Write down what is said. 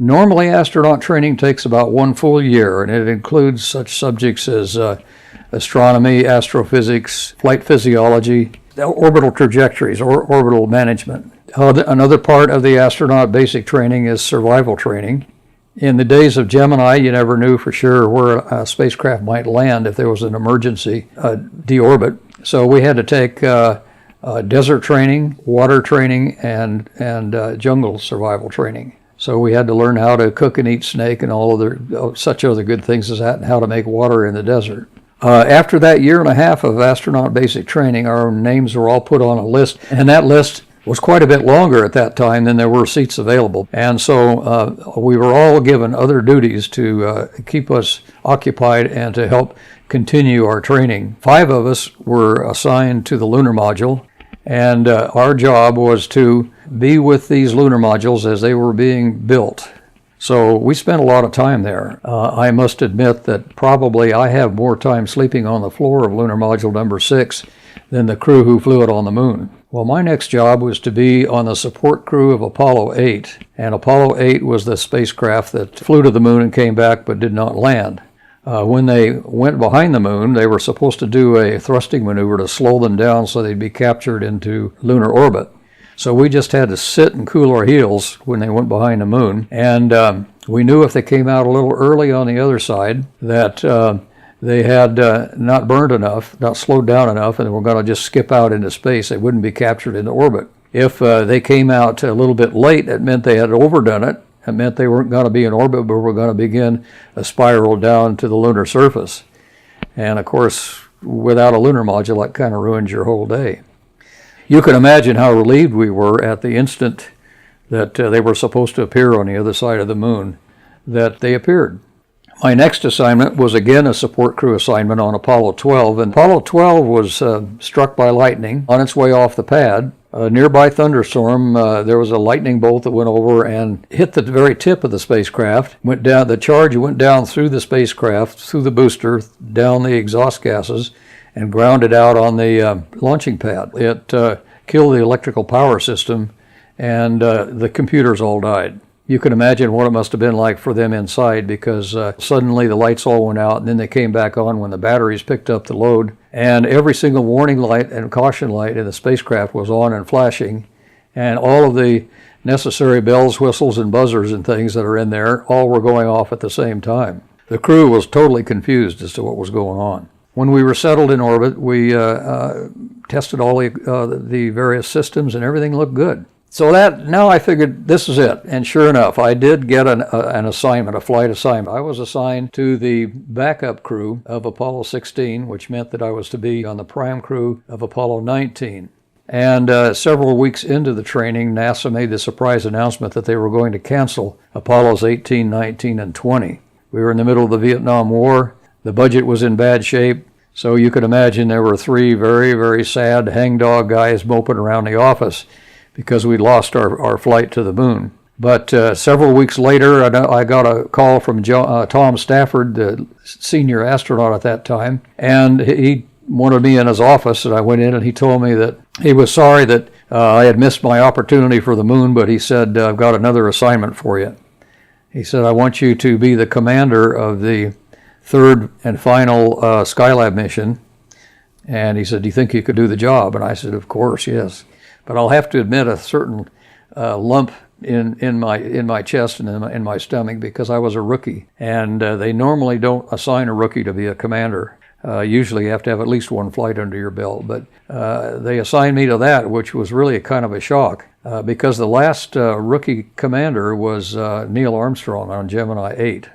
Normally, astronaut training takes about 1 full year, and it includes such subjects as astronomy, astrophysics, flight physiology, orbital trajectories, or orbital management. Another part of the astronaut basic training is survival training. In the days of Gemini, you never knew for sure where a spacecraft might land if there was an emergency deorbit. So we had to take desert training, water training, and jungle survival training. So we had to learn how to cook and eat snake and all such other good things as that, and how to make water in the desert. After that year and a half of astronaut basic training, our names were all put on a list, and that list was quite a bit longer at that time than there were seats available. And so we were all given other duties to keep us occupied and to help continue our training. 5 of us were assigned to the lunar module, and our job was to be with these lunar modules as they were being built. So we spent a lot of time there. I must admit that probably I have more time sleeping on the floor of lunar module number 6 than the crew who flew it on the moon. Well, my next job was to be on the support crew of Apollo 8, and Apollo 8 was the spacecraft that flew to the moon and came back but did not land. When they went behind the moon, they were supposed to do a thrusting maneuver to slow them down so they'd be captured into lunar orbit. So we just had to sit and cool our heels when they went behind the moon, and we knew if they came out a little early on the other side that they had not burned enough, not slowed down enough, and they were going to just skip out into space. They wouldn't be captured into orbit. If they came out a little bit late, it meant they had overdone it. It meant they weren't going to be in orbit, but were going to begin a spiral down to the lunar surface. And of course, without a lunar module, that kind of ruins your whole day. You can imagine how relieved we were at the instant that they were supposed to appear on the other side of the moon, that they appeared. My next assignment was again a support crew assignment on Apollo 12, and Apollo 12 was struck by lightning on its way off the pad. A nearby thunderstorm, there was a lightning bolt that went over and hit the very tip of the spacecraft. Went down. The charge went down through the spacecraft, through the booster, down the exhaust gases, and grounded out on the launching pad. It killed the electrical power system, and the computers all died. You can imagine what it must have been like for them inside, because suddenly the lights all went out, and then they came back on when the batteries picked up the load, and every single warning light and caution light in the spacecraft was on and flashing, and all of the necessary bells, whistles, and buzzers and things that are in there all were going off at the same time. The crew was totally confused as to what was going on. When we were settled in orbit, we tested all the various systems, and everything looked good. So now I figured this is it. And sure enough, I did get an assignment, a flight assignment. I was assigned to the backup crew of Apollo 16, which meant that I was to be on the prime crew of Apollo 19. And several weeks into the training, NASA made the surprise announcement that they were going to cancel Apollos 18, 19, and 20. We were in the middle of the Vietnam War. The budget was in bad shape. So you could imagine there were 3 very, very sad hangdog guys moping around the office because we lost our flight to the moon. But several weeks later, I got a call from Tom Stafford, the senior astronaut at that time, and he wanted me in his office, and I went in, and he told me that he was sorry that I had missed my opportunity for the moon, but he said, I've got another assignment for you. He said, I want you to be the commander of the 3rd and final Skylab mission. And he said, do you think you could do the job? And I said, of course, yes. But I'll have to admit a certain lump in my chest and in my stomach, because I was a rookie. And they normally don't assign a rookie to be a commander. Usually you have to have at least 1 flight under your belt. But they assigned me to that, which was really a kind of a shock, because the last rookie commander was Neil Armstrong on Gemini 8.